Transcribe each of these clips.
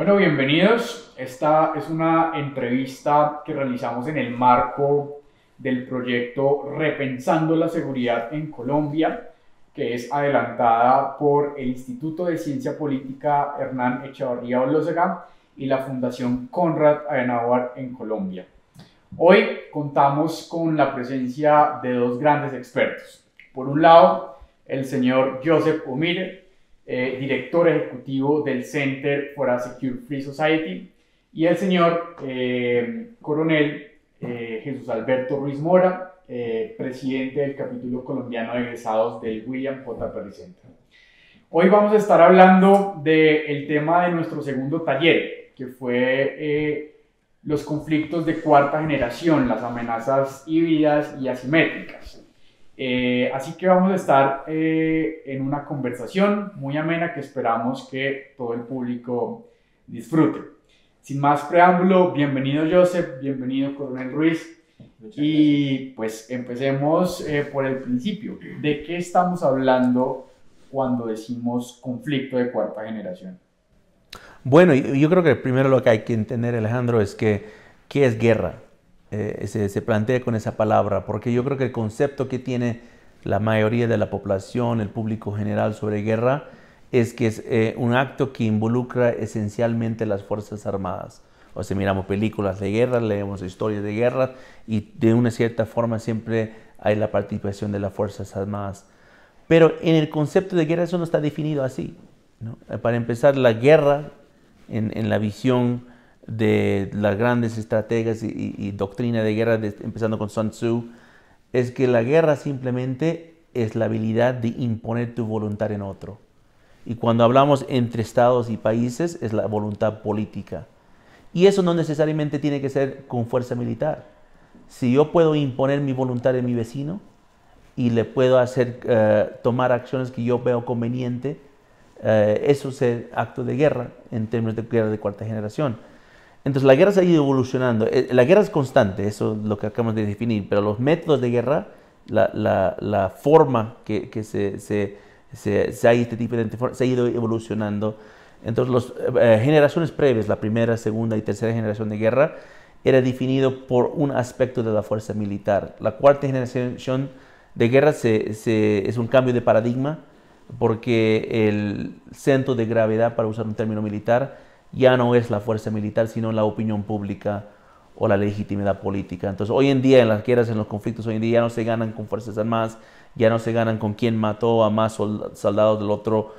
Bueno, bienvenidos. Esta es una entrevista que realizamos en el marco del proyecto Repensando la Seguridad en Colombia, que es adelantada por el Instituto de Ciencia Política Hernán Echavarría Olózaga y la Fundación Konrad Adenauer en Colombia. Hoy contamos con la presencia de dos grandes expertos. Por un lado, el señor Joseph Omire, director ejecutivo del Center for a Secure Free Society, y el señor coronel Jesús Alberto Ruiz Mora, presidente del capítulo colombiano de egresados del William J. Perry Center. Hoy vamos a estar hablando del tema de nuestro segundo taller, que fue los conflictos de cuarta generación, las amenazas híbridas y asimétricas. Así que vamos a estar en una conversación muy amena que esperamos que todo el público disfrute. Sin más preámbulo, bienvenido Joseph, bienvenido Coronel Ruiz. Y pues empecemos por el principio. ¿De qué estamos hablando cuando decimos conflicto de cuarta generación? Bueno, yo creo que primero lo que hay que entender, Alejandro, es que ¿qué es guerra? Se plantea con esa palabra, porque yo creo que el concepto que tiene la mayoría de la población, el público general sobre guerra, es que es un acto que involucra esencialmente las Fuerzas Armadas. O sea, miramos películas de guerra, leemos historias de guerra y de una cierta forma siempre hay la participación de las Fuerzas Armadas. Pero en el concepto de guerra eso no está definido así, ¿no? Para empezar, la guerra en la visión de las grandes estrategias y doctrina de guerra, empezando con Sun Tzu, es que la guerra simplemente es la habilidad de imponer tu voluntad en otro. Y cuando hablamos entre estados y países, es la voluntad política. Y eso no necesariamente tiene que ser con fuerza militar. Si yo puedo imponer mi voluntad en mi vecino y le puedo hacer tomar acciones que yo veo conveniente, eso es el acto de guerra en términos de guerra de cuarta generación. Entonces la guerra se ha ido evolucionando. La guerra es constante, eso es lo que acabamos de definir, pero los métodos de guerra, la forma que se ha ido evolucionando. Entonces las generaciones previas, la primera, segunda y tercera generación de guerra, era definido por un aspecto de la fuerza militar. La cuarta generación de guerra es un cambio de paradigma, porque el centro de gravedad, para usar un término militar, ya no es la fuerza militar, sino la opinión pública o la legitimidad política. Entonces, hoy en día, en las guerras, en los conflictos, hoy en día ya no se ganan con fuerzas armadas, ya no se ganan con quién mató a más soldados del otro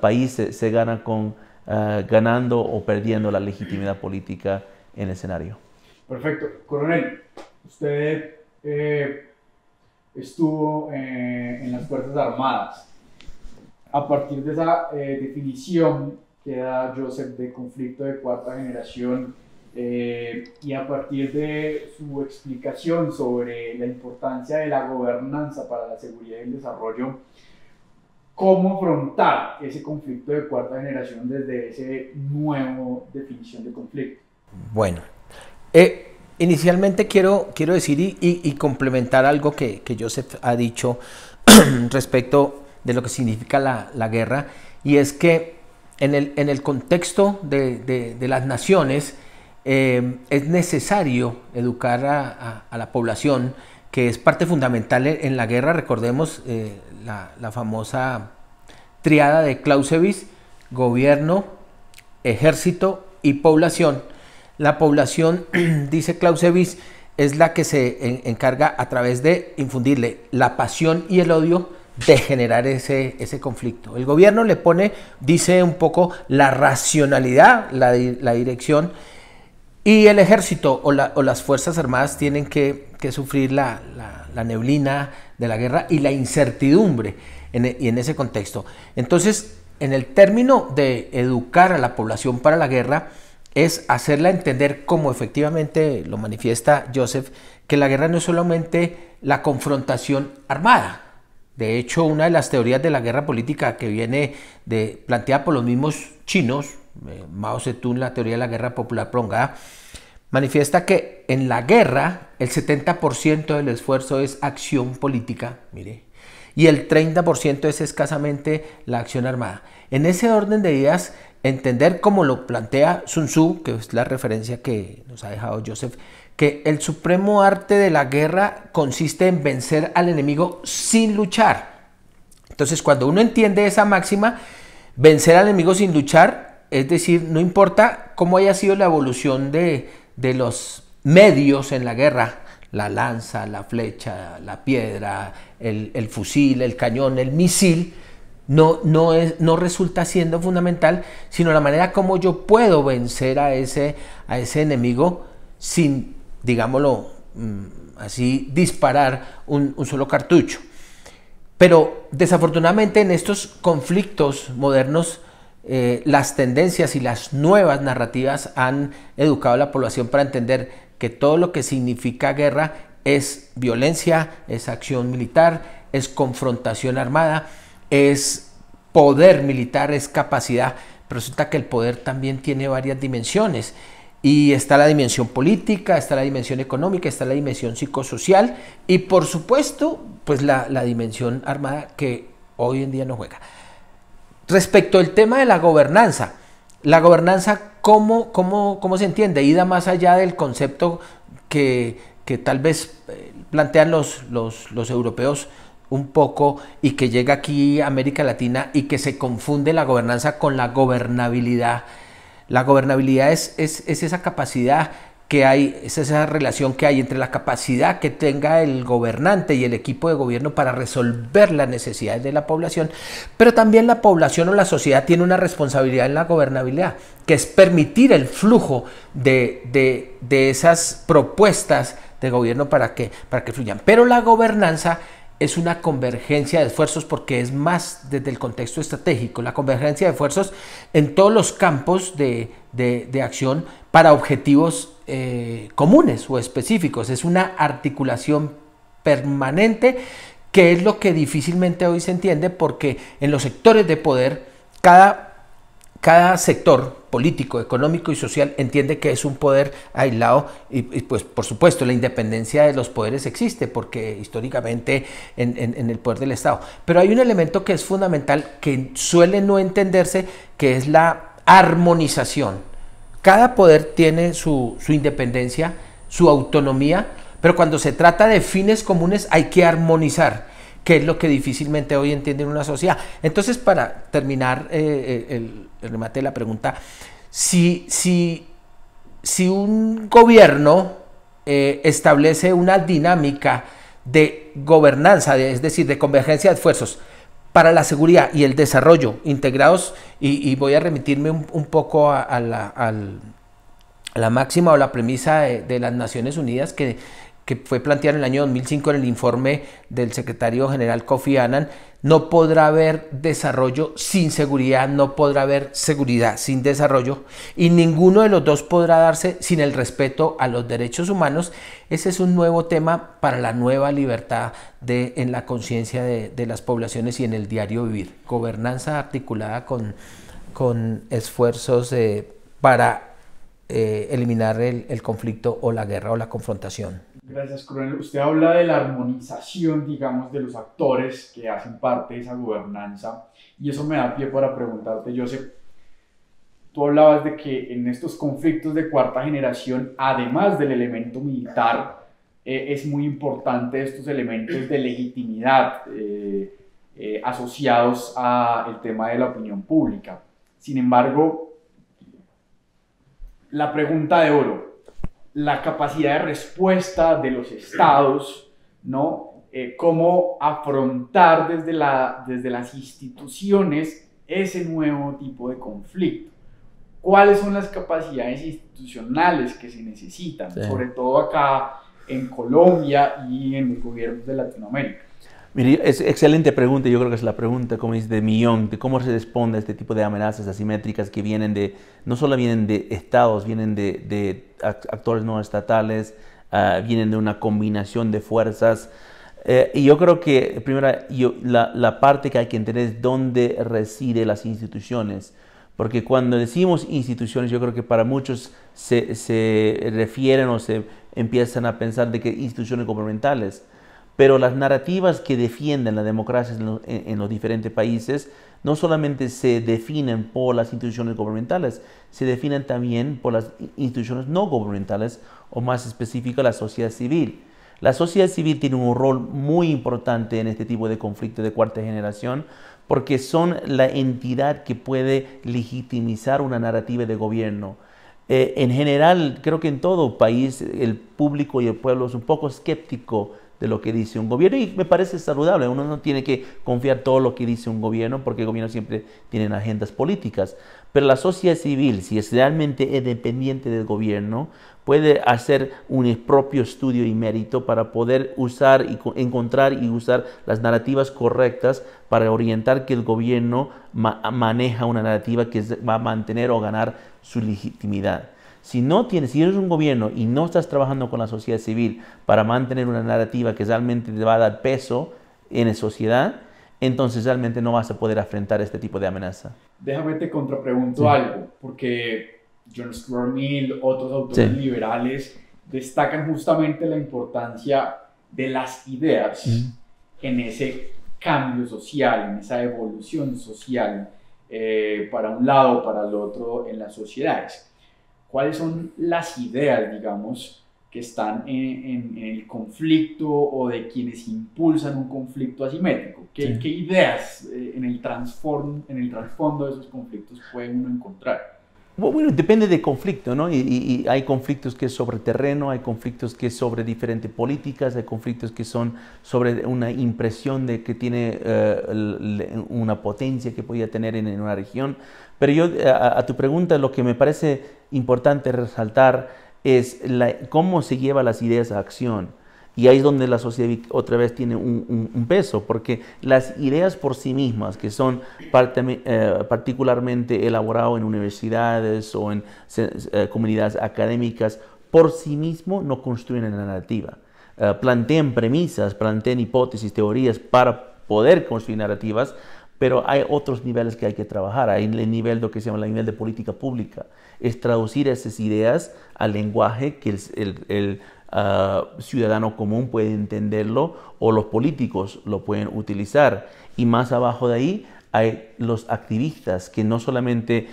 país, se gana con ganando o perdiendo la legitimidad política en el escenario. Perfecto. Coronel, usted estuvo en las Fuerzas Armadas. A partir de esa definición que da Joseph de conflicto de cuarta generación y a partir de su explicación sobre la importancia de la gobernanza para la seguridad y el desarrollo, ¿cómo afrontar ese conflicto de cuarta generación desde esa nueva definición de conflicto? Bueno, inicialmente quiero decir y complementar algo que Joseph ha dicho respecto de lo que significa la guerra, y es que en el contexto de las naciones es necesario educar a la población, que es parte fundamental en la guerra. Recordemos la famosa triada de Clausewitz: gobierno, ejército y población. La población, dice Clausewitz, es la que se encarga a través de infundirle la pasión y el odio de generar ese conflicto. El gobierno le pone, dice un poco, la racionalidad, la dirección, y el ejército o las fuerzas armadas tienen que sufrir la neblina de la guerra y la incertidumbre en ese contexto. Entonces, en el término de educar a la población para la guerra, es hacerla entender, como efectivamente lo manifiesta Joseph, que la guerra no es solamente la confrontación armada. De hecho, una de las teorías de la guerra política que viene planteada por los mismos chinos, Mao Zedong, la teoría de la guerra popular prolongada, manifiesta que en la guerra el 70% del esfuerzo es acción política, mire, y el 30% es escasamente la acción armada. En ese orden de ideas entender como lo plantea Sun Tzu, que es la referencia que nos ha dejado Joseph, que el supremo arte de la guerra consiste en vencer al enemigo sin luchar. Entonces, cuando uno entiende esa máxima, vencer al enemigo sin luchar, es decir, no importa cómo haya sido la evolución de los medios en la guerra, la lanza, la flecha, la piedra, el fusil, el cañón, el misil, no resulta siendo fundamental, sino la manera como yo puedo vencer a ese enemigo sin, digámoslo así, disparar un solo cartucho. Pero desafortunadamente en estos conflictos modernos, las tendencias y las nuevas narrativas han educado a la población para entender que todo lo que significa guerra es violencia, es acción militar, es confrontación armada, es poder militar, es capacidad. Pero resulta que el poder también tiene varias dimensiones. Y está la dimensión política, está la dimensión económica, está la dimensión psicosocial y por supuesto pues la dimensión armada que hoy en día no juega. Respecto al tema de la gobernanza, ¿cómo se entiende? Ida más allá del concepto que tal vez plantean los europeos un poco y que llega aquí a América Latina y que se confunde la gobernanza con la gobernabilidad. La gobernabilidad es esa capacidad que hay, es esa relación que hay entre la capacidad que tenga el gobernante y el equipo de gobierno para resolver las necesidades de la población, pero también la población o la sociedad tiene una responsabilidad en la gobernabilidad, que es permitir el flujo de esas propuestas de gobierno para que fluyan. Pero la gobernanza es una convergencia de esfuerzos porque es más desde el contexto estratégico, la convergencia de esfuerzos en todos los campos de acción para objetivos comunes o específicos. Es una articulación permanente que es lo que difícilmente hoy se entiende porque en los sectores de poder cada sector político, económico y social entiende que es un poder aislado y pues por supuesto la independencia de los poderes existe porque históricamente en el poder del Estado. Pero hay un elemento que es fundamental que suele no entenderse, que es la armonización. Cada poder tiene su independencia, su autonomía, pero cuando se trata de fines comunes hay que armonizar, que es lo que difícilmente hoy entiende en una sociedad. Entonces, para terminar el remate de la pregunta, si un gobierno establece una dinámica de gobernanza, es decir, de convergencia de esfuerzos para la seguridad y el desarrollo integrados, y voy a remitirme un poco a la máxima o la premisa de las Naciones Unidas que fue planteada en el año 2005 en el informe del secretario general Kofi Annan, no podrá haber desarrollo sin seguridad, no podrá haber seguridad sin desarrollo, y ninguno de los dos podrá darse sin el respeto a los derechos humanos. Ese es un nuevo tema para la nueva libertad en la conciencia de las poblaciones y en el diario vivir. Gobernanza articulada con esfuerzos para eliminar el conflicto o la guerra o la confrontación. Gracias, coronel. Usted habla de la armonización, digamos, de los actores que hacen parte de esa gobernanza, y eso me da pie para preguntarte, Joseph, tú hablabas de que en estos conflictos de cuarta generación, además del elemento militar, es muy importante estos elementos de legitimidad asociados al tema de la opinión pública. Sin embargo, la pregunta de oro, la capacidad de respuesta de los estados, ¿no? Cómo afrontar desde las instituciones ese nuevo tipo de conflicto. ¿Cuáles son las capacidades institucionales que se necesitan, sobre todo acá en Colombia y en los gobiernos de Latinoamérica? Mire, es excelente pregunta. Yo creo que es la pregunta, como dice, de millón, de cómo se responde a este tipo de amenazas asimétricas que vienen no solo vienen de estados, vienen de actores no estatales, vienen de una combinación de fuerzas. Y yo creo que, primero, la parte que hay que entender es dónde residen las instituciones. Porque cuando decimos instituciones, yo creo que para muchos se refieren o se empiezan a pensar de que instituciones gubernamentales. pero las narrativas que defienden la democracia en los diferentes países no solamente se definen por las instituciones gubernamentales, se definen también por las instituciones no gubernamentales, o más específico, la sociedad civil. La sociedad civil tiene un rol muy importante en este tipo de conflictos de cuarta generación, porque son la entidad que puede legitimizar una narrativa de gobierno. En general, creo que en todo país el público y el pueblo es un poco escéptico de lo que dice un gobierno, y me parece saludable. Uno no tiene que confiar todo lo que dice un gobierno, porque el gobierno siempre tiene agendas políticas. Pero la sociedad civil, si es realmente independiente del gobierno, puede hacer un propio estudio y mérito para poder usar y encontrar y usar las narrativas correctas para orientar que el gobierno maneja una narrativa que va a mantener o ganar su legitimidad. Si eres un gobierno y no estás trabajando con la sociedad civil para mantener una narrativa que realmente te va a dar peso en la sociedad, entonces realmente no vas a poder afrontar este tipo de amenaza. Déjame te contrapregunto algo, porque John Stuart Mill, otros autores liberales destacan justamente la importancia de las ideas en ese cambio social, en esa evolución social, para un lado, para el otro, en las sociedades. ¿Cuáles son las ideas, digamos, que están en el conflicto o de quienes impulsan un conflicto asimétrico? ¿Qué ideas en el trasfondo de esos conflictos puede uno encontrar? Bueno, depende del conflicto, ¿no? Y hay conflictos que es sobre terreno, hay conflictos que es sobre diferentes políticas, hay conflictos que son sobre una impresión de que tiene una potencia que podía tener en una región. Pero yo, a tu pregunta, lo que me parece importante resaltar es cómo se lleva las ideas a acción. Y ahí es donde la sociedad otra vez tiene un peso, porque las ideas por sí mismas, que son particularmente elaboradas en universidades o en comunidades académicas, por sí mismo no construyen la narrativa. Plantean premisas, plantean hipótesis, teorías para poder construir narrativas, pero hay otros niveles que hay que trabajar. Hay el nivel, lo que se llama el nivel de política pública, es traducir esas ideas al lenguaje que el ciudadano común puede entenderlo, o los políticos lo pueden utilizar. Y más abajo de ahí hay los activistas que no solamente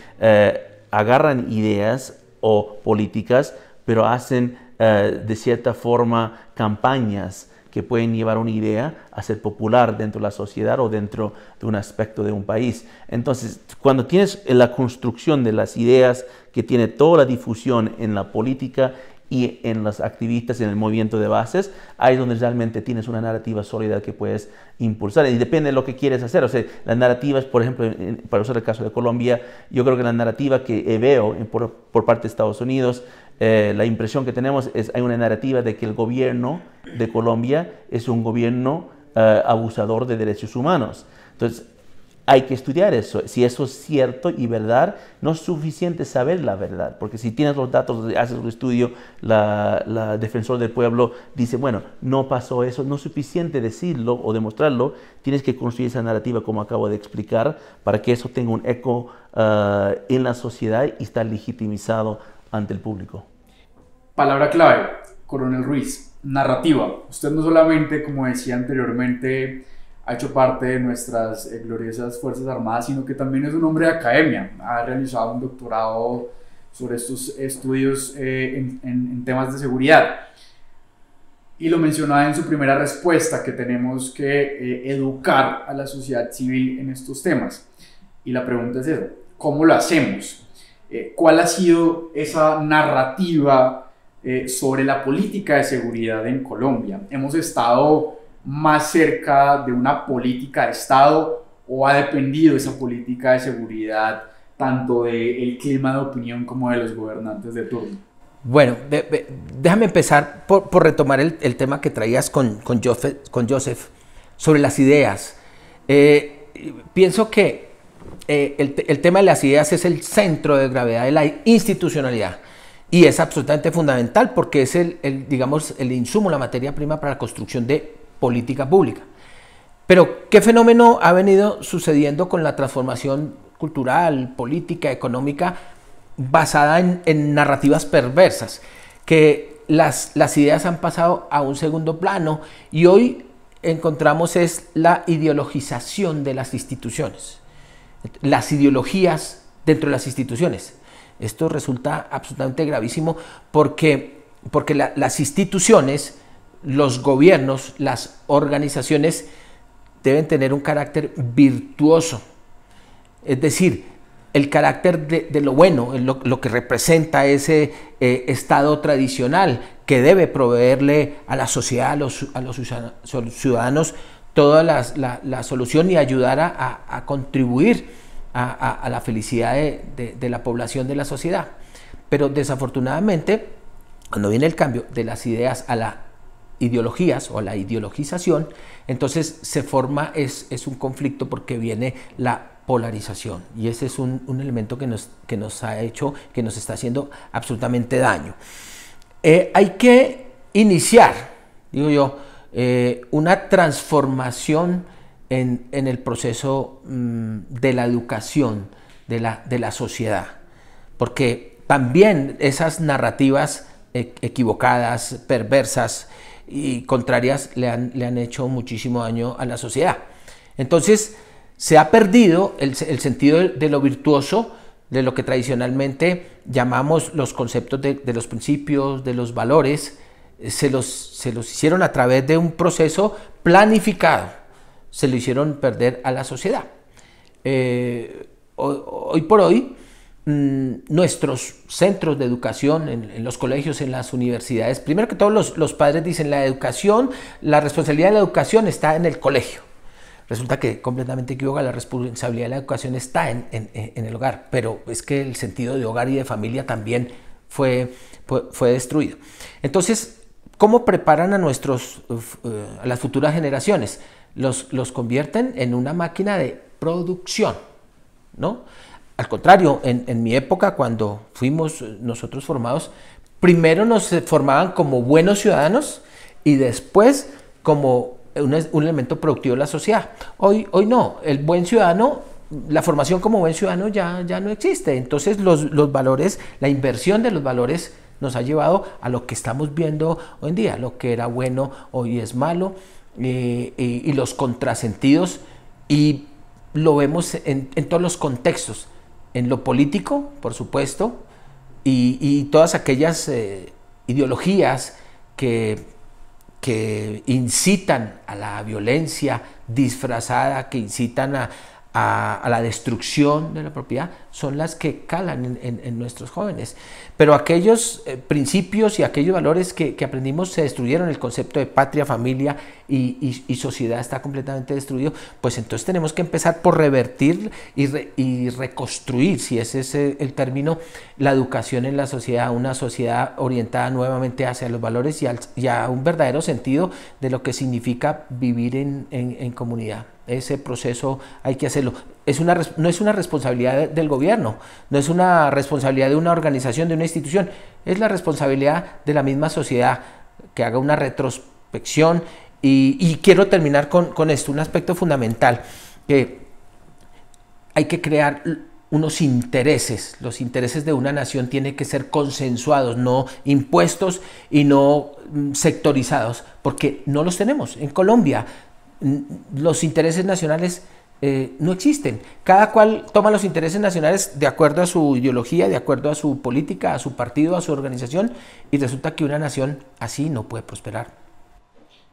agarran ideas o políticas, pero hacen de cierta forma campañas que pueden llevar una idea a ser popular dentro de la sociedad o dentro de un aspecto de un país. Entonces, cuando tienes la construcción de las ideas que tiene toda la difusión en la política y en los activistas, en el movimiento de bases, ahí es donde realmente tienes una narrativa sólida que puedes impulsar. Y depende de lo que quieres hacer. O sea, las narrativas, por ejemplo, para usar el caso de Colombia, yo creo que la narrativa que veo por parte de Estados Unidos, la impresión que tenemos es hay una narrativa de que el gobierno de Colombia es un gobierno abusador de derechos humanos. Entonces, hay que estudiar eso. Si eso es cierto y verdad, no es suficiente saber la verdad, porque si tienes los datos, haces un estudio, la defensor del pueblo dice, bueno, no pasó eso, no es suficiente decirlo o demostrarlo, tienes que construir esa narrativa como acabo de explicar, para que eso tenga un eco en la sociedad y estar legitimizado ante el público. Palabra clave, Coronel Ruiz, narrativa. Usted no solamente, como decía anteriormente, ha hecho parte de nuestras gloriosas Fuerzas Armadas, sino que también es un hombre de academia. Ha realizado un doctorado sobre estos estudios en temas de seguridad. Y lo mencionaba en su primera respuesta, que tenemos que educar a la sociedad civil en estos temas. Y la pregunta es esa, ¿cómo lo hacemos? ¿Cuál ha sido esa narrativa sobre la política de seguridad en Colombia? ¿Hemos estado más cerca de una política de Estado o ha dependido esa política de seguridad tanto del clima de opinión como de los gobernantes de turno? Bueno, déjame empezar por retomar el tema que traías con Joseph sobre las ideas. Pienso que el tema de las ideas es el centro de gravedad de la institucionalidad y es absolutamente fundamental porque es digamos, el insumo, la materia prima para la construcción de política pública. Pero, ¿qué fenómeno ha venido sucediendo con la transformación cultural, política, económica basada en narrativas perversas? Que las ideas han pasado a un segundo plano y hoy encontramos es la ideologización de las instituciones, las ideologías dentro de las instituciones. Esto resulta absolutamente gravísimo porque las instituciones, los gobiernos, las organizaciones deben tener un carácter virtuoso. Es decir, el carácter de lo bueno, lo que representa ese Estado tradicional que debe proveerle a la sociedad, a los ciudadanos, toda la solución y ayudar a contribuir a la felicidad de la población de la sociedad. Pero desafortunadamente, cuando viene el cambio de las ideas a las ideologías o a la ideologización, entonces se forma, es un conflicto porque viene la polarización, y ese es un elemento que nos ha hecho, que nos está haciendo absolutamente daño. Hay que iniciar, digo yo, una transformación en el proceso de la educación de la sociedad, porque también esas narrativas equivocadas, perversas y contrarias le han hecho muchísimo daño a la sociedad. Entonces se ha perdido el sentido de lo virtuoso, de lo que tradicionalmente llamamos los conceptos de los principios, de los valores. Se los hicieron a través de un proceso planificado, se lo hicieron perder a la sociedad. Hoy por hoy, nuestros centros de educación, en los colegios, en las universidades, primero que todo los padres dicen la responsabilidad de la educación está en el colegio. Resulta que completamente equivocada, la responsabilidad de la educación está en el hogar, pero es que el sentido de hogar y de familia también fue destruido. Entonces, ¿cómo preparan a las futuras generaciones? Los convierten en una máquina de producción, ¿no? Al contrario, en mi época, cuando fuimos nosotros formados, primero nos formaban como buenos ciudadanos y después como un elemento productivo de la sociedad. Hoy no, el buen ciudadano, la formación como buen ciudadano ya no existe. Entonces los valores, la inversión de los valores nos ha llevado a lo que estamos viendo hoy en día. Lo que era bueno hoy es malo, y los contrasentidos, y lo vemos en todos los contextos, en lo político, por supuesto, y todas aquellas ideologías que incitan a la violencia disfrazada, que incitan a la destrucción de la propiedad, son las que calan en nuestros jóvenes. Pero aquellos principios y aquellos valores que aprendimos se destruyeron. El concepto de patria, familia y sociedad está completamente destruido. Pues entonces tenemos que empezar por revertir y reconstruir, si ese es el la educación en la sociedad, una sociedad orientada nuevamente hacia los valores y a un verdadero sentido de lo que significa vivir en comunidad. Ese proceso hay que hacerlo. No es una responsabilidad del gobierno, no es una responsabilidad de una organización, de una institución, es la responsabilidad de la misma sociedad que haga una retrospección. Y quiero terminar con esto, un aspecto fundamental, que hay que crear unos intereses. Los intereses de una nación tienen que ser consensuados, no impuestos y no sectorizados, porque no los tenemos. En Colombia los intereses nacionales no existen. Cada cual toma los intereses nacionales de acuerdo a su ideología, de acuerdo a su política, a su partido, a su organización, y resulta que una nación así no puede prosperar.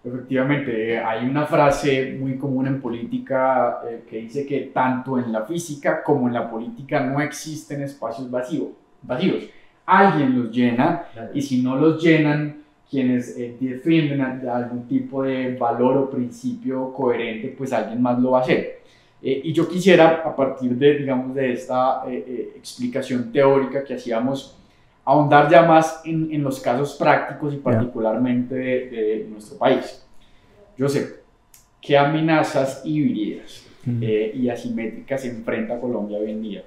Efectivamente, hay una frase muy común en política que dice que tanto en la física como en la política no existen espacios vacíos. Alguien los llena, y si no los llenan quienes defienden algún tipo de valor o principio coherente, pues alguien más lo va a hacer. Y yo quisiera, a partir de esta explicación teórica que hacíamos, ahondar ya más en los casos prácticos y particularmente de nuestro país. Joseph, ¿qué amenazas híbridas y asimétricas se enfrenta Colombia hoy en día?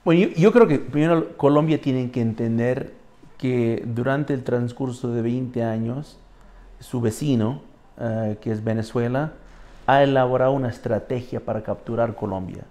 Bueno, yo creo que primero Colombia tiene que entender que durante el transcurso de 20 años, su vecino, que es Venezuela, ha elaborado una estrategia para capturar Colombia.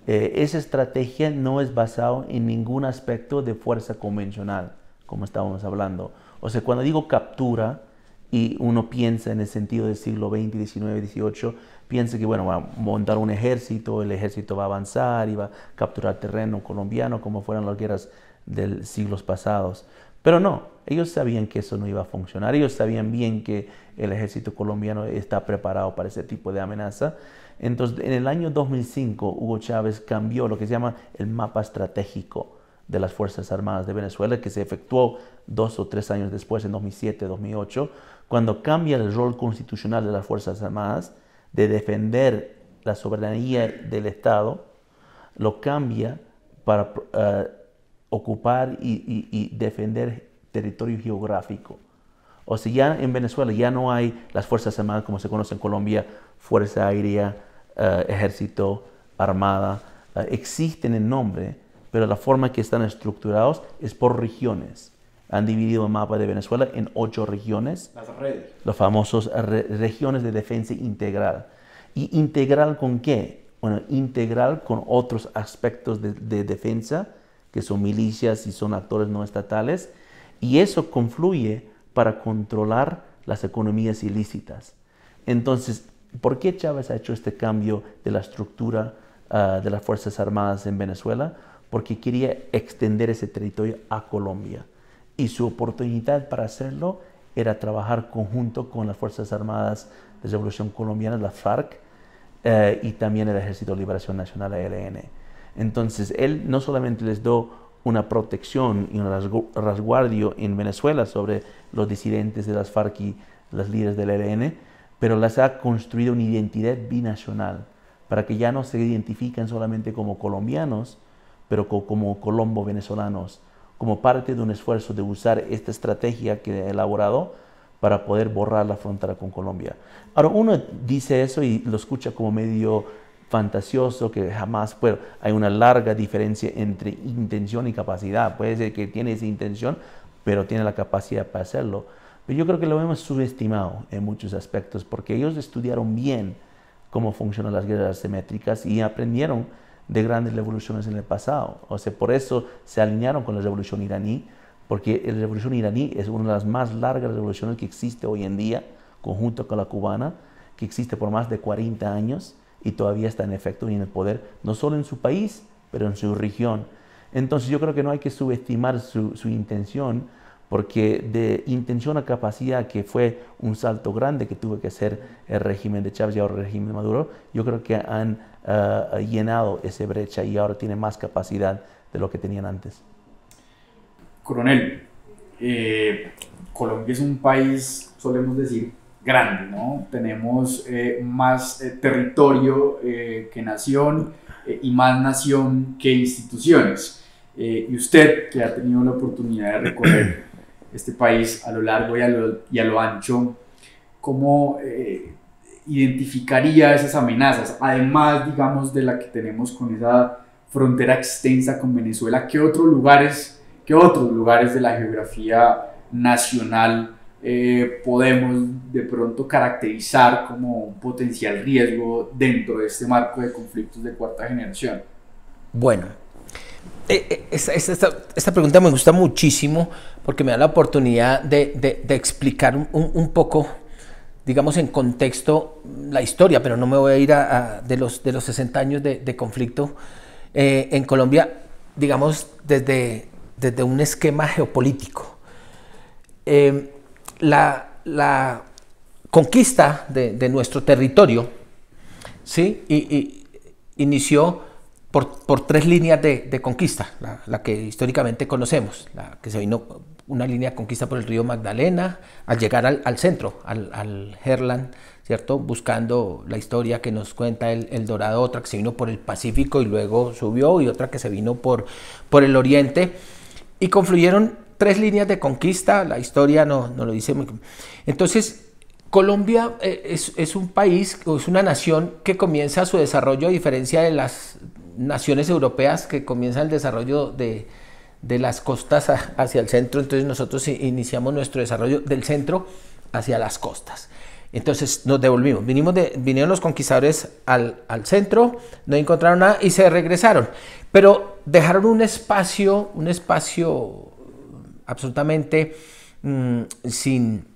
Esa estrategia no es basada en ningún aspecto de fuerza convencional, como estábamos hablando. O sea, cuando digo captura, y uno piensa en el sentido del siglo XX, XIX, XVIII, piensa que bueno, va a montar un ejército, el ejército va a avanzar y va a capturar terreno colombiano como fueran las guerras de siglos pasados. Pero no, ellos sabían que eso no iba a funcionar, ellos sabían bien que el ejército colombiano está preparado para ese tipo de amenaza. Entonces, en el año 2005, Hugo Chávez cambió lo que se llama el mapa estratégico de las Fuerzas Armadas de Venezuela, que se efectuó 2 o 3 años después, en 2007, 2008, cuando cambia el rol constitucional de las Fuerzas Armadas de defender la soberanía del Estado, lo cambia para ocupar y defender territorio geográfico. O sea, ya en Venezuela ya no hay las Fuerzas Armadas como se conoce en Colombia, Fuerza Aérea, Ejército, Armada, existen en nombre, pero la forma que están estructurados es por regiones. Han dividido el mapa de Venezuela en 8 regiones. Las redes. Los famosos regiones de defensa integral. ¿Y integral con qué? Bueno, integral con otros aspectos de defensa, que son milicias y son actores no estatales, y eso confluye para controlar las economías ilícitas. Entonces, ¿por qué Chávez ha hecho este cambio de la estructura de las Fuerzas Armadas en Venezuela? Porque quería extender ese territorio a Colombia. Y su oportunidad para hacerlo era trabajar conjunto con las Fuerzas Armadas de Revolución Colombiana, la FARC, y también el Ejército de Liberación Nacional, ELN. Entonces, él no solamente les dio una protección y un resguardio en Venezuela sobre los disidentes de las FARC y los líderes del ELN, pero les ha construido una identidad binacional para que ya no se identifiquen solamente como colombianos, pero como colombo-venezolanos, como parte de un esfuerzo de usar esta estrategia que he elaborado para poder borrar la frontera con Colombia. Ahora, uno dice eso y lo escucha como medio fantasioso, que jamás, bueno, hay una larga diferencia entre intención y capacidad. Puede ser que tiene esa intención, pero tiene la capacidad para hacerlo. Pero yo creo que lo hemos subestimado en muchos aspectos, porque ellos estudiaron bien cómo funcionan las guerras asimétricas y aprendieron de grandes revoluciones en el pasado. O sea, por eso se alinearon con la revolución iraní, porque la revolución iraní es una de las más largas revoluciones que existe hoy en día, conjunto con la cubana, que existe por más de 40 años y todavía está en efecto y en el poder, no solo en su país, pero en su región. Entonces yo creo que no hay que subestimar su intención, porque de intención a capacidad, que fue un salto grande que tuvo que hacer el régimen de Chávez y ahora el régimen de Maduro, yo creo que han llenado esa brecha y ahora tienen más capacidad de lo que tenían antes. Coronel, Colombia es un país, solemos decir, grande, ¿no? Tenemos más territorio que nación y más nación que instituciones. Y usted, que ha tenido la oportunidad de recorrer este país a lo largo y a lo ancho, ¿cómo identificaría esas amenazas? Además, digamos, de la que tenemos con esa frontera extensa con Venezuela, ¿qué otros lugares de la geografía nacional podemos de pronto caracterizar como un potencial riesgo dentro de este marco de conflictos de cuarta generación? Bueno, esta pregunta me gusta muchísimo porque me da la oportunidad de explicar un poco, digamos, en contexto la historia, pero no me voy a ir de los 60 años de conflicto en Colombia, digamos, desde un esquema geopolítico. La conquista de nuestro territorio, ¿sí? y inició por 3 líneas de conquista, la que históricamente conocemos, la que se vino una línea de conquista por el río Magdalena, al llegar al centro, al Herland, ¿cierto? Buscando la historia que nos cuenta el Dorado, otra que se vino por el Pacífico y luego subió, y otra que se vino por el Oriente, y confluyeron 3 líneas de conquista. La historia no lo dice muy... Entonces, Colombia es un país, es una nación que comienza su desarrollo, a diferencia de las naciones europeas que comienzan el desarrollo de las costas hacia el centro. Entonces nosotros iniciamos nuestro desarrollo del centro hacia las costas. Entonces nos devolvimos, vinieron los conquistadores al centro, no encontraron nada y se regresaron, pero dejaron un espacio absolutamente sin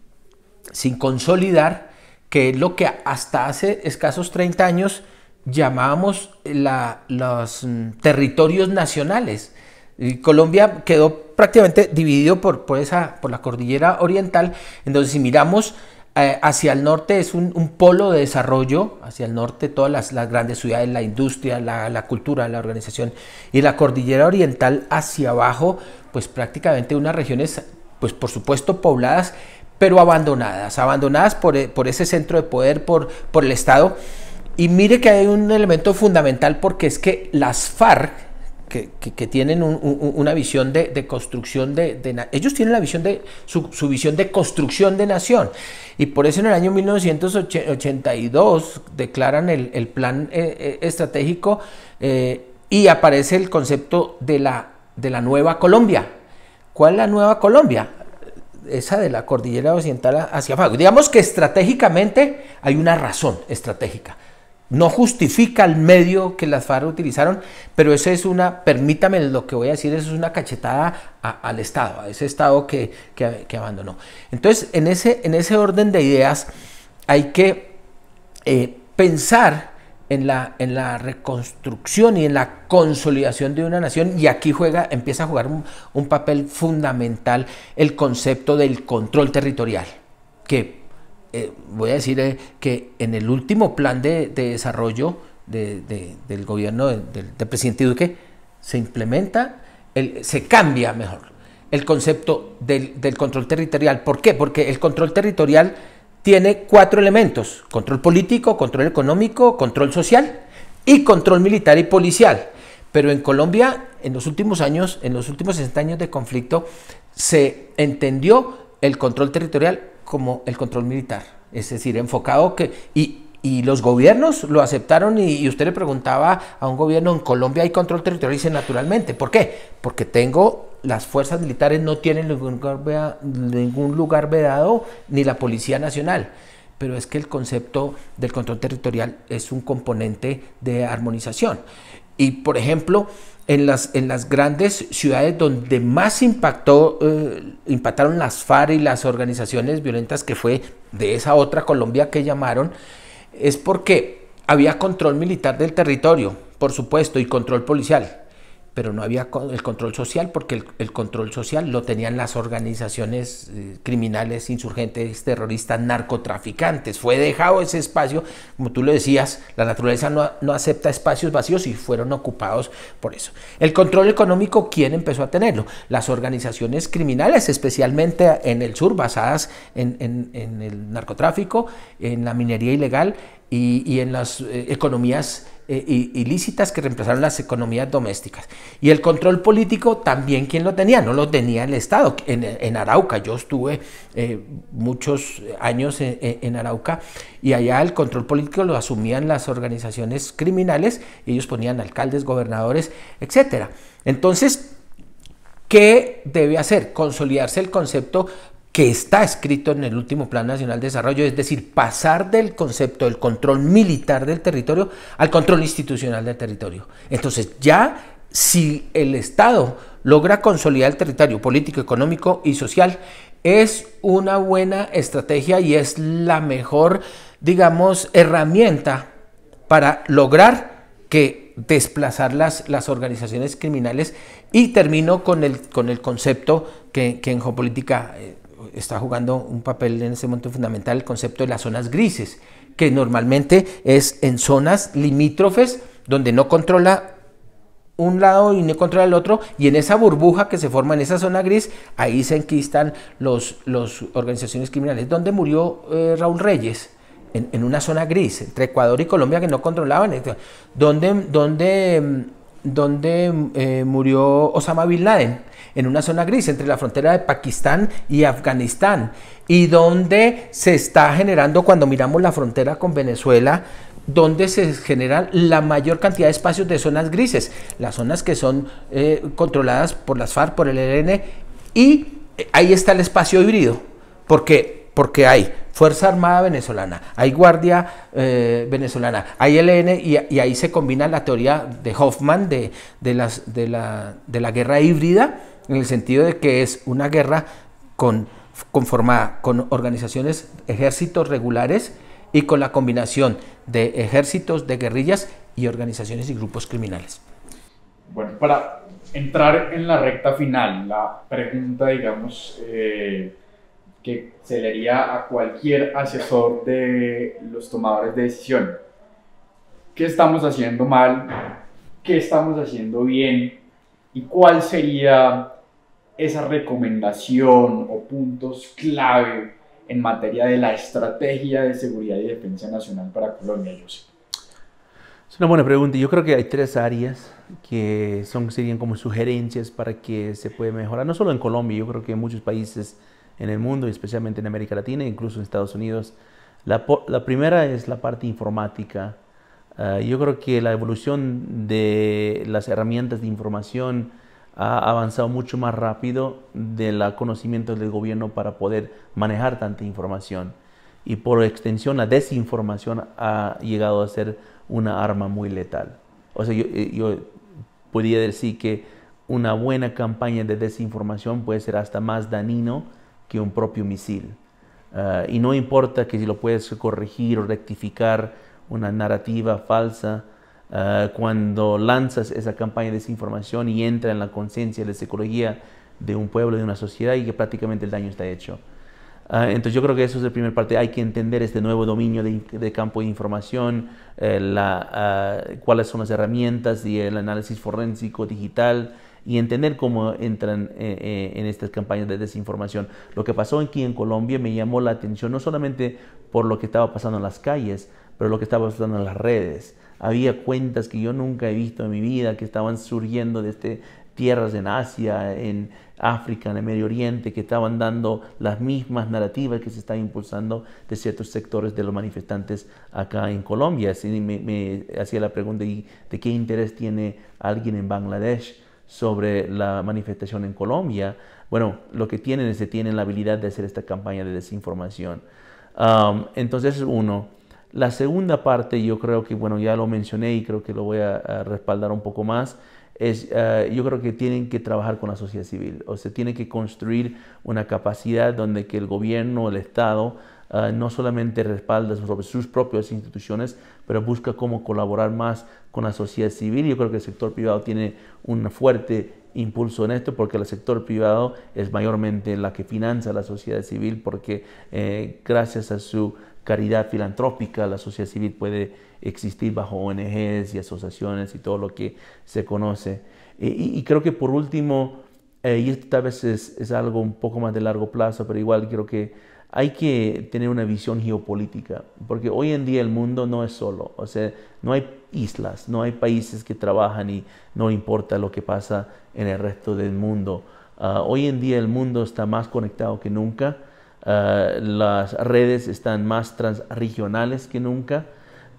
sin consolidar, que es lo que hasta hace escasos 30 años llamábamos los territorios nacionales. Y Colombia quedó prácticamente dividido por la cordillera oriental. Entonces, si miramos hacia el norte, es un polo de desarrollo, hacia el norte todas las grandes ciudades, la industria, la cultura, la organización, y la cordillera oriental hacia abajo, pues prácticamente unas regiones, pues por supuesto pobladas, pero abandonadas por ese centro de poder, por el Estado. Y mire que hay un elemento fundamental, porque es que las FARC, que tienen una visión de construcción ellos tienen la visión su visión de construcción de nación, y por eso en el año 1982 declaran el plan estratégico, y aparece el concepto de la nueva Colombia. ¿Cuál es la nueva Colombia? Esa de la cordillera occidental hacia abajo. Digamos que estratégicamente hay una razón estratégica. No justifica el medio que las FARC utilizaron, pero esa es permítame lo que voy a decir, eso es una cachetada al Estado, a ese Estado que abandonó. Entonces, en ese orden de ideas hay que pensar en la reconstrucción y en la consolidación de una nación, y aquí empieza a jugar un papel fundamental el concepto del control territorial, que voy a decir que en el último plan de desarrollo del gobierno del presidente Duque se implementa, se cambia mejor el concepto del control territorial. ¿Por qué? Porque el control territorial tiene 4 elementos: control político, control económico, control social y control militar y policial. Pero en Colombia, en los últimos 60 años de conflicto, se entendió el control territorial como el control militar, es decir, enfocado y los gobiernos lo aceptaron, y usted le preguntaba a un gobierno: ¿en Colombia hay control territorial? Y dice: naturalmente. ¿Por qué? Porque las fuerzas militares no tienen ningún lugar vedado, ni la Policía Nacional. Pero es que el concepto del control territorial es un componente de armonización. Y, por ejemplo, en las grandes ciudades donde más impactaron las FARC y las organizaciones violentas, que fue de esa otra Colombia que llamaron, es porque había control militar del territorio, por supuesto, y control policial, pero no había el control social, porque el control social lo tenían las organizaciones criminales, insurgentes, terroristas, narcotraficantes. Fue dejado ese espacio, como tú lo decías, la naturaleza no acepta espacios vacíos, y fueron ocupados por eso. El control económico, ¿quién empezó a tenerlo? Las organizaciones criminales, especialmente en el sur, basadas en el narcotráfico, en la minería ilegal y en las economías ilícitas que reemplazaron las economías domésticas. Y el control político también, ¿quién lo tenía? No lo tenía el Estado. En Arauca, yo estuve muchos años en Arauca, y allá el control político lo asumían las organizaciones criminales, y ellos ponían alcaldes, gobernadores, etc. Entonces, ¿qué debe hacer? Consolidarse el concepto que está escrito en el último Plan Nacional de Desarrollo, es decir, pasar del concepto del control militar del territorio al control institucional del territorio. Entonces, ya si el Estado logra consolidar el territorio político, económico y social, es una buena estrategia y es la mejor, digamos, herramienta para lograr desplazar las organizaciones criminales. Y termino con el concepto que en geopolítica está jugando un papel en ese momento fundamental, el concepto de las zonas grises, que normalmente es en zonas limítrofes donde no controla un lado y no controla el otro, y en esa burbuja que se forma en esa zona gris, ahí se enquistan las organizaciones criminales. ¿Dónde murió Raúl Reyes? En una zona gris, entre Ecuador y Colombia, que no controlaban. ¿Dónde murió Osama Bin Laden? En una zona gris, entre la frontera de Pakistán y Afganistán. Y donde se está generando, cuando miramos la frontera con Venezuela, donde se generan la mayor cantidad de espacios de zonas grises, las zonas que son controladas por las FARC, por el ELN, y ahí está el espacio híbrido, porque hay Fuerza Armada venezolana, hay Guardia venezolana, hay ELN, y ahí se combina la teoría de Hoffman de la guerra híbrida, en el sentido de que es una guerra con conformada con organizaciones, ejércitos regulares y con la combinación de ejércitos, de guerrillas y organizaciones y grupos criminales. Bueno, para entrar en la recta final, la pregunta, digamos, que se le haría a cualquier asesor de los tomadores de decisión. ¿Qué estamos haciendo mal? ¿Qué estamos haciendo bien? ¿Y cuál sería esa recomendación o puntos clave en materia de la estrategia de seguridad y defensa nacional para Colombia, Joseph? Es una buena pregunta. Yo creo que hay 3 áreas que serían como sugerencias para que se pueda mejorar. No solo en Colombia, yo creo que en muchos países en el mundo, especialmente en América Latina, incluso en Estados Unidos. La primera es la parte informática. Yo creo que la evolución de las herramientas de información ha avanzado mucho más rápido del conocimiento del gobierno para poder manejar tanta información. Y por extensión, la desinformación ha llegado a ser una arma muy letal. O sea, yo podría decir que una buena campaña de desinformación puede ser hasta más dañino que un propio misil. Y no importa que si lo puedes corregir o rectificar una narrativa falsa, cuando lanzas esa campaña de desinformación y entra en la conciencia, la psicología de un pueblo, de una sociedad, y que prácticamente el daño está hecho. Entonces yo creo que eso es la primera parte. Hay que entender este nuevo dominio de campo de información, cuáles son las herramientas y el análisis forénsico digital, y entender cómo entran en estas campañas de desinformación. Lo que pasó aquí en Colombia me llamó la atención, no solamente por lo que estaba pasando en las calles, pero lo que estaba pasando en las redes. Había cuentas que yo nunca he visto en mi vida, que estaban surgiendo desde tierras en Asia, en África, en el Medio Oriente, que estaban dando las mismas narrativas que se están impulsando de ciertos sectores de los manifestantes acá en Colombia. Así me hacía la pregunta de qué interés tiene alguien en Bangladesh sobre la manifestación en Colombia. Bueno, lo que tienen es que tienen la habilidad de hacer esta campaña de desinformación. Entonces, es uno. La segunda parte, yo creo que, bueno, ya lo mencioné y creo que lo voy a respaldar un poco más, es, yo creo que tienen que trabajar con la sociedad civil. O sea, tienen que construir una capacidad donde que el gobierno, el Estado, no solamente respalda sobre sus propias instituciones, pero busca cómo colaborar más con la sociedad civil. Yo creo que el sector privado tiene un fuerte impulso en esto, porque el sector privado es mayormente la que financia la sociedad civil, porque gracias a su caridad filantrópica la sociedad civil puede existir bajo ONGs y asociaciones y todo lo que se conoce. Y creo que por último, y esto tal vez es algo un poco más de largo plazo, pero igual creo que hay que tener una visión geopolítica, porque hoy en día el mundo no es solo, o sea, no hay islas, no hay países que trabajan y no importa lo que pasa en el resto del mundo. Hoy en día el mundo está más conectado que nunca, las redes están más transregionales que nunca,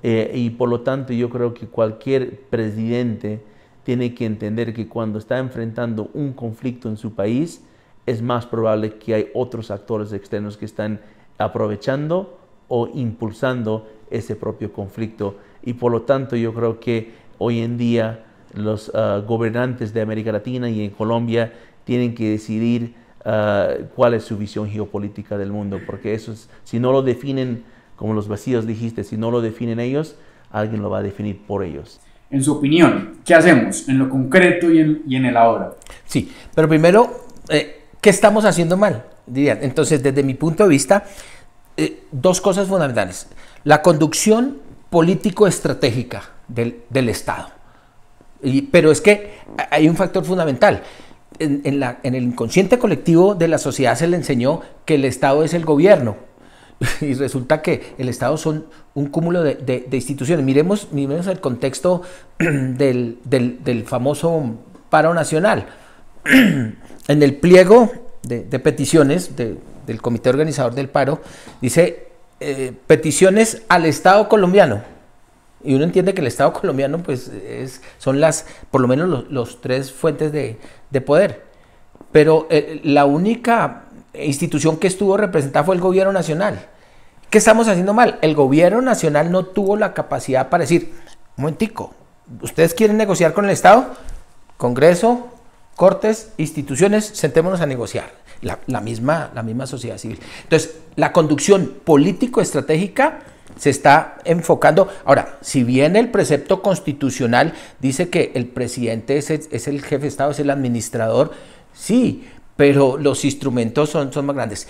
y por lo tanto yo creo que cualquier presidente tiene que entender que cuando está enfrentando un conflicto en su país, es más probable que hay otros actores externos que están aprovechando o impulsando ese propio conflicto. Y por lo tanto yo creo que hoy en día los gobernantes de América Latina y en Colombia tienen que decidir cuál es su visión geopolítica del mundo, porque eso es, si no lo definen, como los vacíos dijiste, si no lo definen ellos, alguien lo va a definir por ellos. En su opinión, ¿qué hacemos en lo concreto y en el ahora? Sí, pero primero, ¿qué estamos haciendo mal? Dirían. Entonces, desde mi punto de vista, 2 cosas fundamentales. La conducción político-estratégica del Estado. Pero es que hay un factor fundamental. En el inconsciente colectivo de la sociedad se le enseñó que el Estado es el gobierno. Y resulta que el Estado son un cúmulo de instituciones. Miremos el contexto del famoso paro nacional. En el pliego de peticiones del comité organizador del paro, dice peticiones al Estado colombiano. Y uno entiende que el Estado colombiano pues, son por lo menos los 3 fuentes de poder. Pero la única institución que estuvo representada fue el gobierno nacional. ¿Qué estamos haciendo mal? El gobierno nacional no tuvo la capacidad para decir, un momentico, ¿ustedes quieren negociar con el Estado? Congreso, Cortes, instituciones, sentémonos a negociar. la misma sociedad civil. Entonces, la conducción político-estratégica se está enfocando. Ahora, si bien el precepto constitucional dice que el presidente es el jefe de Estado, es el administrador, sí, pero los instrumentos son más grandes.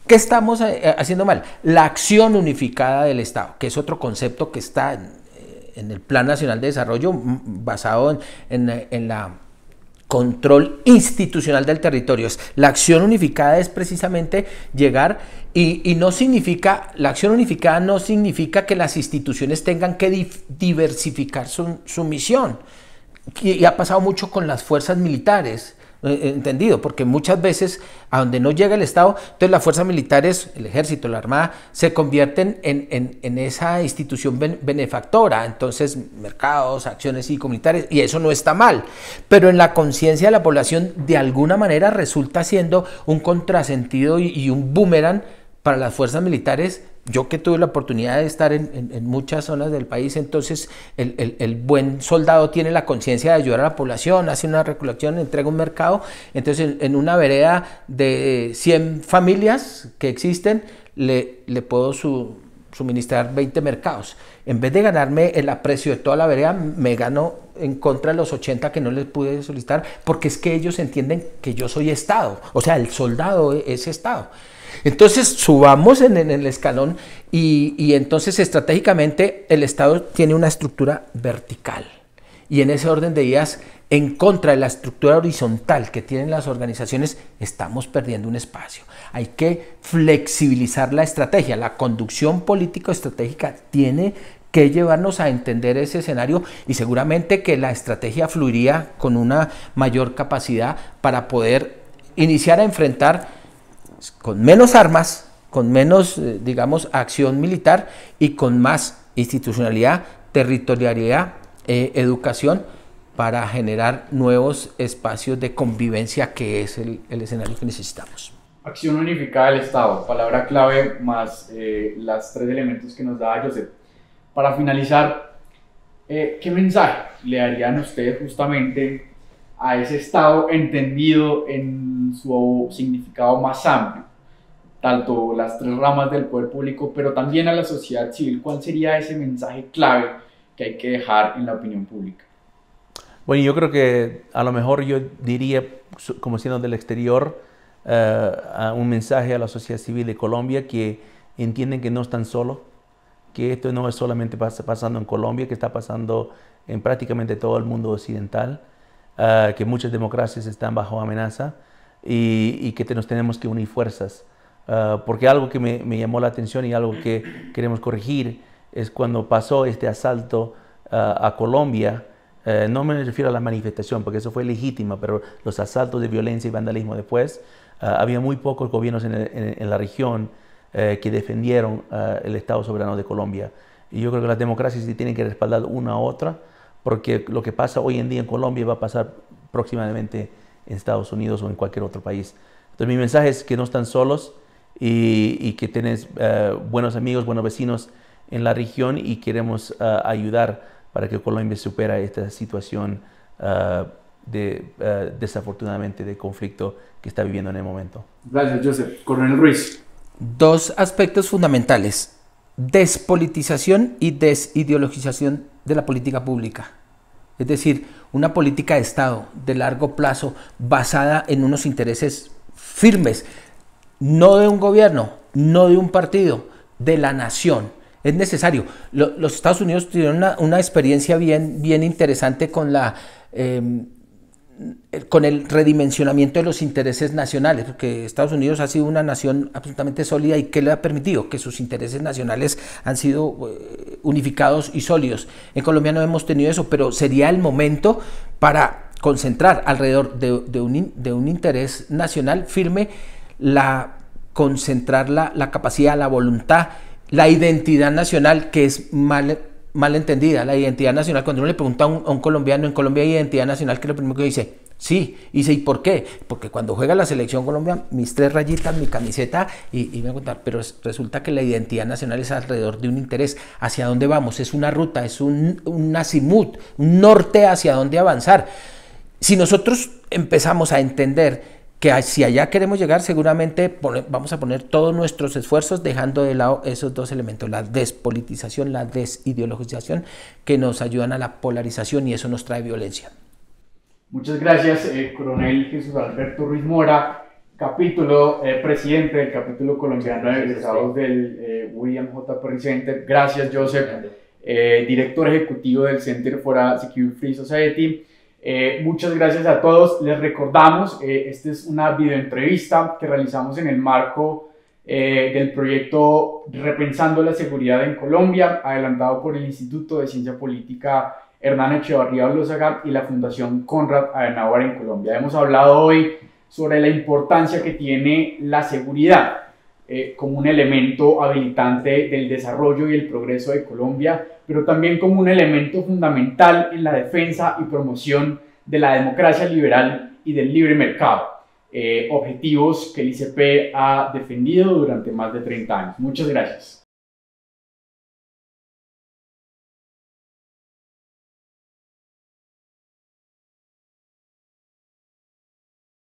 ¿Qué estamos haciendo mal? La acción unificada del Estado, que es otro concepto que está en el Plan Nacional de Desarrollo basado en la control institucional del territorio. La acción unificada es precisamente llegar y no significa, la acción unificada no significa que las instituciones tengan que diversificar su misión. Y ha pasado mucho con las fuerzas militares, entendido, porque muchas veces a donde no llega el Estado, entonces las fuerzas militares, el ejército, la armada, se convierten en esa institución benefactora, entonces mercados, acciones cívico-militares, y eso no está mal, pero en la conciencia de la población de alguna manera resulta siendo un contrasentido y un boomerang para las fuerzas militares. Yo que tuve la oportunidad de estar en muchas zonas del país, entonces el buen soldado tiene la conciencia de ayudar a la población, hace una recolección, entrega un mercado, entonces en una vereda de 100 familias que existen, le puedo suministrar 20 mercados. En vez de ganarme el aprecio de toda la vereda, me gano en contra de los 80 que no les pude solicitar, porque es que ellos entienden que yo soy Estado, o sea, el soldado es Estado. Entonces subamos en el escalón y entonces estratégicamente el Estado tiene una estructura vertical y en ese orden de ideas, en contra de la estructura horizontal que tienen las organizaciones, estamos perdiendo un espacio. Hay que flexibilizar la estrategia, la conducción político-estratégica tiene que llevarnos a entender ese escenario y seguramente que la estrategia fluiría con una mayor capacidad para poder iniciar a enfrentar con menos armas, con menos, digamos, acción militar y con más institucionalidad, territorialidad, educación, para generar nuevos espacios de convivencia, que es el escenario que necesitamos. Acción unificada del Estado, palabra clave más las 3 elementos que nos da Joseph. Para finalizar, ¿qué mensaje le darían ustedes justamente a ese Estado entendido en su significado más amplio, tanto las 3 ramas del poder público, pero también a la sociedad civil? ¿Cuál sería ese mensaje clave que hay que dejar en la opinión pública? Bueno, yo creo que a lo mejor yo diría, como siendo del exterior, un mensaje a la sociedad civil de Colombia, que entienden que no están solos, que esto no es solamente pasando en Colombia, que está pasando en prácticamente todo el mundo occidental, que muchas democracias están bajo amenaza y que nos tenemos que unir fuerzas. Porque algo que me llamó la atención y algo que queremos corregir es cuando pasó este asalto a Colombia. No me refiero a la manifestación, porque eso fue legítima, pero los asaltos de violencia y vandalismo después, había muy pocos gobiernos en la región que defendieron el Estado soberano de Colombia. Y yo creo que las democracias sí tienen que respaldar una a otra, porque lo que pasa hoy en día en Colombia va a pasar próximamente en Estados Unidos o en cualquier otro país. Entonces mi mensaje es que no están solos y que tenés buenos amigos, buenos vecinos en la región, y queremos ayudar para que Colombia supera esta situación desafortunadamente de conflicto que está viviendo en el momento. Gracias, Joseph. Coronel Ruiz. 2 aspectos fundamentales: despolitización y desideologización de la política pública. Es decir, una política de Estado de largo plazo basada en unos intereses firmes, no de un gobierno, no de un partido, de la nación. Es necesario. Los Estados Unidos tuvieron una experiencia bien interesante con el redimensionamiento de los intereses nacionales, porque Estados Unidos ha sido una nación absolutamente sólida, y que le ha permitido que sus intereses nacionales han sido unificados y sólidos. En Colombia no hemos tenido eso, pero sería el momento para concentrar alrededor de un interés nacional firme, concentrar la capacidad, la voluntad, la identidad nacional, que es mal entendida. La identidad nacional, cuando uno le pregunta a un colombiano, en Colombia hay identidad nacional, que es lo primero que dice, sí, y dice, ¿y por qué? Porque cuando juega la selección Colombia, mis 3 rayitas, mi camiseta, y me voy a contar, pero resulta que la identidad nacional es alrededor de un interés, hacia dónde vamos, es una ruta, es un azimut, un norte hacia dónde avanzar. Si nosotros empezamos a entender que si allá queremos llegar, seguramente vamos a poner todos nuestros esfuerzos dejando de lado esos dos elementos, la despolitización, la desideologización, que nos ayudan a la polarización y eso nos trae violencia. Muchas gracias, Coronel Jesús Alberto Ruiz Mora, presidente del capítulo colombiano de egresados del William J. Perry Center. Gracias, Joseph, director ejecutivo del Center for a Secure Free Society. Muchas gracias a todos. Les recordamos, esta es una videoentrevista que realizamos en el marco del proyecto Repensando la Seguridad en Colombia, adelantado por el Instituto de Ciencia Política Hernán Echevarría Olózaga y la Fundación Konrad Adenauer en Colombia. Hemos hablado hoy sobre la importancia que tiene la seguridad como un elemento habilitante del desarrollo y el progreso de Colombia, pero también como un elemento fundamental en la defensa y promoción de la democracia liberal y del libre mercado, objetivos que el ICP ha defendido durante más de 30 años. Muchas gracias.